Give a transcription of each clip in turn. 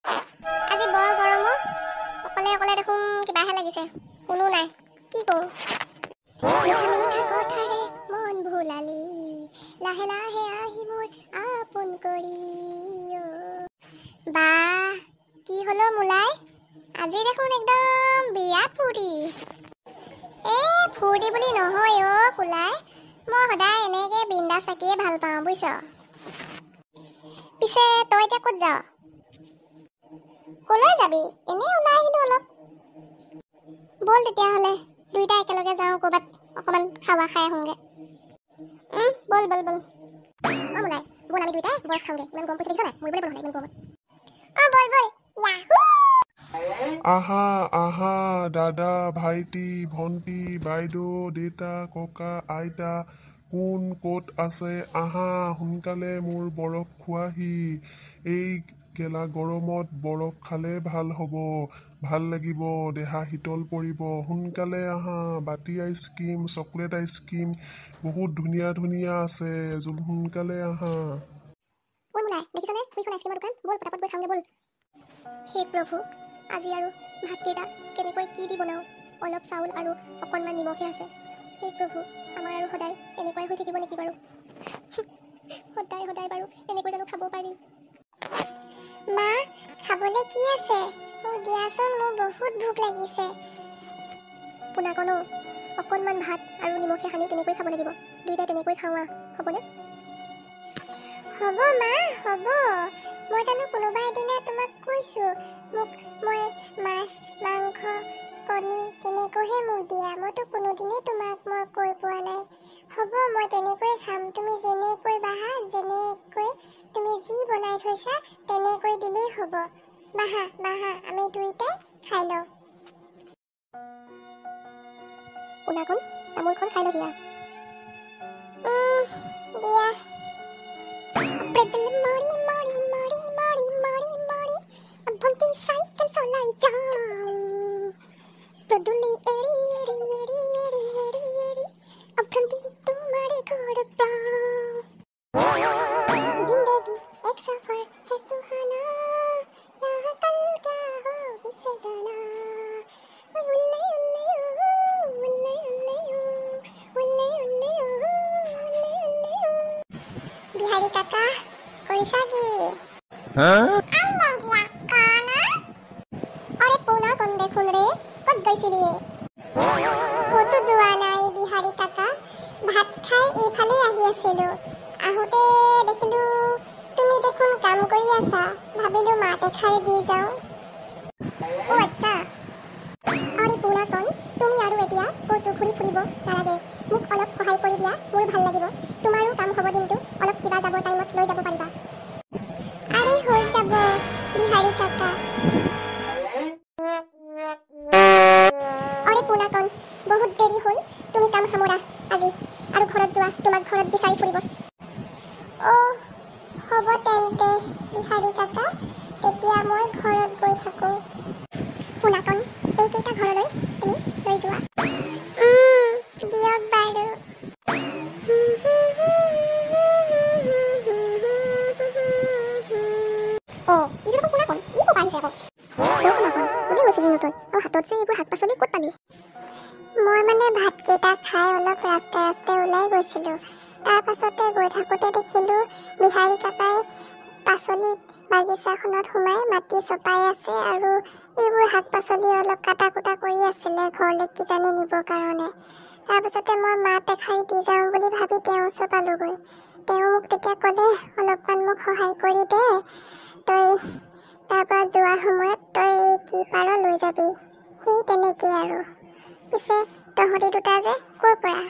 আজি বৰ গৰম অকলে অকলে দেখোন কিবাহে লাগিছে কোনো নাই কি কৰোঁ মিঠা মিঠা কথাৰে মন ভুলালি লাহে লাহে আহি মোৰ আপোন কৰি বা কি হলো মোলাই আজি দেখোন একদম বিৰাট ফূৰ্তি ফূৰ্তি বুলি নহয় কোলাই মই সদায় এনেকে বিন্দাছ থাকিয়ে ভাল পাওঁ বুজিছ পিছে তই এতিয়া ক'ত যাৱ কলৈ যাবি এনেই ওলাই আহিলো অলপ বল তেতিয়াহ'লে দুইটা একেলগে যাওঁ ক'ৰবাত অকণমান খাৱা খাই আহোঁগৈ বল বল বল মোলাই বল আমি দুইটাই বৰফ খাওঁগৈ ইমান গৰম পৰিছে দেখিছ নাই মৰিবলৈ বল ইমান গৰমত বল বল ইয়াহু আহা আহা দাদা ভাইটি ভণ্টি বাইদেউ দেউতা ককা আইতা কোন ক'ত আছে আহা সোনকালে মোৰ বৰফ খোৱাহি এই গেলা গৰমত বৰফ খালে ভাল হ'ব ভাল লাগিব দেহা শীতল পৰিব সোনকালে আহা বাতি আইচক্ৰীম চকলেট আইচক্ৰীম বহুত ধুনীয়া ধুনীয়া আছে সোনকালে আহা মোলাই দেখিছনে সেইখন আইচক্ৰীমৰ দোকান বল পটাপট গৈ খাওঁগৈ বল হে প্ৰভু আজি আৰু ভাতকেইটা কেনেকৈ কি দি বনাওঁ অলপ চাউল আৰু অকণমান নিমখে আছে হে প্ৰভু আমাৰ আৰু সদায় এনেকুৱাই হৈ থাকিব নেকি বাৰু সদায় সদায় বাৰু এনেকৈ জানো খাব পাৰি মা খাবলৈ কি আছে দিয়াচোন মোৰ বহুত ভোক লাগিছে পোনাকনো অকণমান ভাত আৰু নিমখে সানি তেনেকৈ খাব লাগিব দুইটাই তেনেকৈ খাওঁ হ'বনে হ'ব মা হ'ব মই জানো কোনোবা এদিনা তোমাক কৈছোঁ মোক মই মাছ মাংস কণী তেনেকৈহে মোক দিয়া মইতো কোনোদিনেই তোমাক মই কৈ পোৱা নাই হ'ব মই তেনেকৈ খাম তুমি যেনেকৈ বাহা যেনেকৈ তুমি যি বনাই থৈছা তেনেকৈ দিলেই হ'ব বাহা বাহা আমি দুইটাই খাই লওঁ পোনাকণ তামোলখন খাই লওঁ দিয়া মৰি মৰি মৰি মৰি মৰি মৰি ভণ্টি চাইকেল চলাই যাওঁ পদূলি এৰি এৰি এৰি এৰি এৰি এৰি ভণ্টি তোমাৰে ঘৰ পাওঁ जिंदगी एक सफर है सुहाना यहाँ कल क्या हो किसे जाना उल्ले उल्ले उल्ले उल्ले उल्ले उल्ले उल्ले बिहारी काका कैसा की अरे पोना कौन देखुन रे कब গৈছিলি কতো যোৱা নাই বিহাৰী কাকা ভাত খাই এইফালে আহি আছিলো আহোঁতে দেখিলো তুমি দেখোন কাম কৰি আছা ভাবিলো মাতে খাই দি যাওঁ আচ্ছা আৰে পোনা কণ তুমি আৰু এতিয়া ক'তো ঘূৰি ফুৰিব নালাগে মোক অলপ সহায় কৰি দিয়া মোৰ ভাল লাগিব তোমাৰো কাম হ'ব দিনটো অলপ কিবা যাব টাইমত লৈ যাব পাৰিবা আৰে হৈ যাব বিহাৰী কাকা আৰে পোনা কণ বহুত দেৰি হ'ল তুমি কাম সামৰা আজি আৰু ঘৰত যোৱা তোমাক ঘৰত বিচাৰি ফুৰিব হ'ব তেন্তে বিহাৰী কাকা তেতিয়া মই ঘৰত গৈ থাকোঁ পোনাকণ এইকেইটা ঘৰলৈ তুমি লৈ যোৱা দিয়ক বাৰু এইটো দেখোন পোনাকণ ই ক'ৰ আহিছে আকৌ পোনাকণ কোনে গৈছিলি ন তই আৰু হাতত যে এইবোৰ শাক পাচলি ক'ত পালি মই মানে ভাতকেইটা খাই অলপ ৰাস্তাই ৰাস্তাই ওলাই গৈছিলোঁ তাৰ পাছতে গৈ থাকোঁতে দেখিলোঁ বিহাৰী কাকাই পাচলি বাগিচাখনত সোমাই মাটি চপাই আছে আৰু এইবোৰ শাক পাচলি অলপ কাটা কুটা কৰি আছিলে ঘৰলৈ কিজানি নিবৰ কাৰণে তাৰপিছতে মই মাত এষাৰি দি যাওঁ বুলি ভাবি তেওঁৰ ওচৰ পালোঁগৈ তেওঁ মোক তেতিয়া ক'লে অলপমান মোক সহায় কৰি দে তই তাৰপৰা যোৱাৰ সময়ত তই কি পাৰ লৈ যাবি সেই তেনেকেই আৰু পিছে তহঁতি দুটা যে ক'ৰ পৰা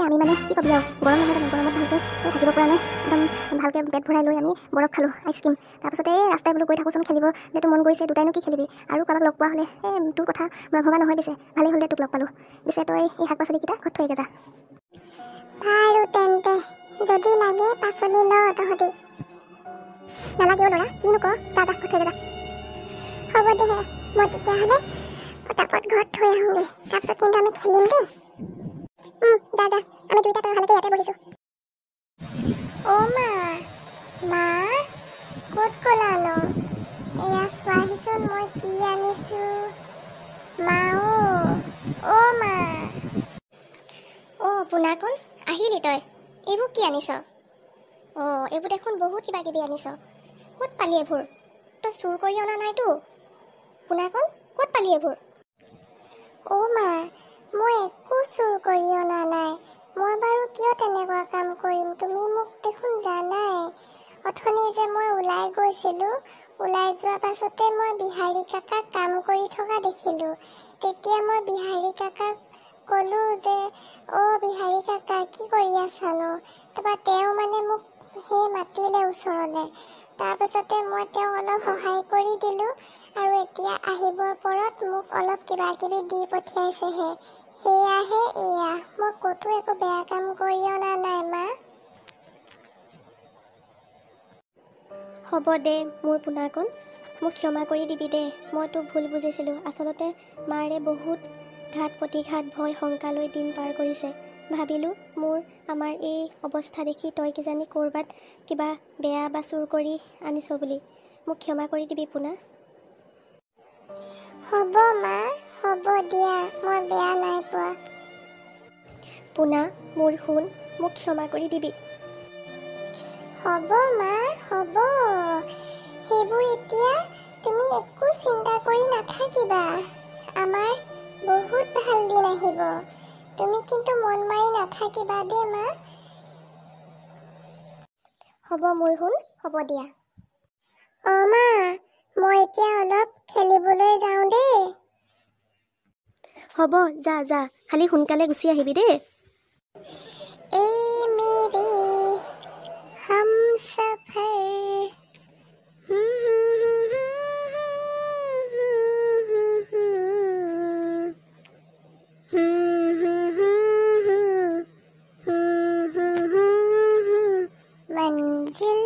আমি মানে কি ক'বি আৰু গৰম নহয় জানো গৰমত ভালকৈ থাকিব পৰা নাই একদম ভালকৈ পেট ভৰাই লৈ আমি বৰফ খালোঁ আইচক্ৰীম তাৰপিছতে ৰাস্তাই বোলো গৈ থাকোঁচোন খেলিব যিহেতু মন গৈছে দুটাইনো কি খেলিবি আৰু কাৰোবাক লগ পোৱা হ'লে তোৰ কথা মই ভবা নহয় পিছে ভালেই হ'ল দে তোক লগ পালোঁ পিছে তই এই শাক পাচলিকেইটা ঘৰত থৈ যা বাৰু তেন্তে যদি লাগে পাচলি ল তহঁতি নালাগে ল'ৰা কিনো ক যা যা ঘৰত থৈ যা হ'ব দে মই তেতিয়াহ'লে পটাপট ঘৰত থৈ আহোঁগৈ তাৰপিছত কিন্তু আমি খেলিম দেই যা যা আমি দুইটা তই ভালকৈ ইয়াতে বহিছোঁ মা ক'ত গ'লা ন এয়া চোৱাহিচোন মই কি আনিছো। মা অ মা। পোনাকণ আহিলি তই। এইবোৰ কি আনিছ? এইবোৰ দেখোন বহুত কিবা কিবি আনিছ। ক'ত পালি এইবোৰ? তই চুৰ কৰি অনা নাইতো? পোনাকণ ক'ত পালি এইবোৰ? মা, মই একো চুৰ কৰি অনা নাই। মই বাৰু কিয় তেনেকুৱা কাম কৰিম? তুমি মোক দেখোন জানাই। অথনি যে মই ওলাই গৈছিলোঁ, ওলাই যোৱাৰ পাছতে মই বিহাৰী কাকাক কাম কৰি থকা দেখিলোঁ। তেতিয়া মই বিহাৰী কাকাক ক'লোঁ যে বিহাৰী কাকা কি কৰি আছানো? তাৰপৰা তেওঁ মানে মোক সেই মাতিলে ওচৰলৈ। তাৰপিছতে মই তেওঁক অলপ সহায় কৰি দিলোঁ আৰু এতিয়া আহিবৰ পৰত মোক অলপ কিবা কিবি দি পঠিয়াইছেহে। সেয়াহে এয়া, মই ক'তো একো বেয়া কাম কৰি অনা নাই মা। হ'ব দে মোৰ পোনাকণ, মোক ক্ষমা কৰি দিবি দে। মই তোক ভুল বুজিছিলোঁ। আচলতে মাৰে বহুত ঘাত প্ৰতিঘাত ভয় শংকা লৈ দিন পাৰ কৰিছে। ভাবিলোঁ আমাৰ এই অৱস্থা দেখি তই কিজানি ক'ৰবাত কিবা বেয়া বা চুৰ কৰি আনিছ বুলি। মোক ক্ষমা কৰি দিবি পোনা। হ'ব মা, হ'ব দিয়া, মই বেয়া নাই পোৱা। পোনা মোৰ শুন, মোক ক্ষমা কৰি দিবি। হ'ব মা, হ'ব। সেইবোৰ এতিয়া তুমি একো চিন্তা কৰি নাথাকিবা। আমাৰ বহুত ভাল দিন আহিব। তুমি কিন্তু মন মাৰি নাথাকিবা দেই মা। হ'ব মোৰ শুন, হ'ব দিয়া। মা, মই এতিয়া অলপ খেলিবলৈ যাওঁ দেই। হ'ব যা যা, খালি সোনকালে গুচি আহিবি দেই। এই মেৰে हमसफर मंजिल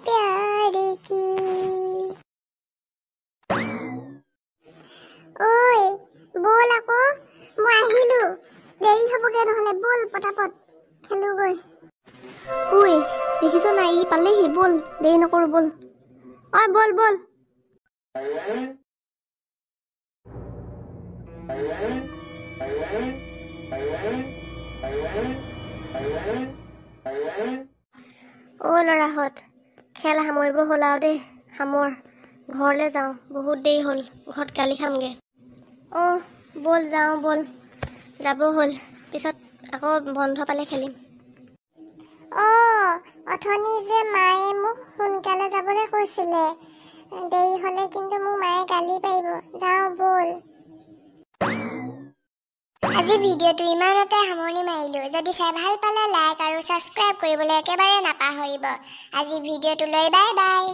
प्यार की। ओय बोल আকৌ, মই আহিলো। দেৰি হ'বগে নহ'লে, বল পটাপট খেলোগৈ। ঐ দেখিছ নাই, ই পালেহি। বল, দেৰি নকৰোঁ, বল। বল বল। ল'ৰাহঁত, খেল সামৰিব হ'ল আৰু দেই। সামৰ, ঘৰলৈ যাওঁ, বহুত দেৰি হ'ল। ঘৰত গালি খামগৈ। বল যাওঁ, বল। যাব হ'ল, পিছত আকৌ বন্ধ পালে খেলিম। অথনি যে মায়ে মোক সোনকালে যাবলৈ কৈছিলে। দেৰি হ'লে কিন্তু মোক মায়ে গালি পাৰিব। যাওঁ বল। আজি ভিডিঅ'টো ইমানতে সামৰণি মাৰিলোঁ। যদি চাই ভাল পালে লাইক আৰু ছাবস্ক্ৰাইব কৰিবলৈ একেবাৰে নাপাহৰিব। আজি ভিডিঅ'টোলৈ বাই বাই।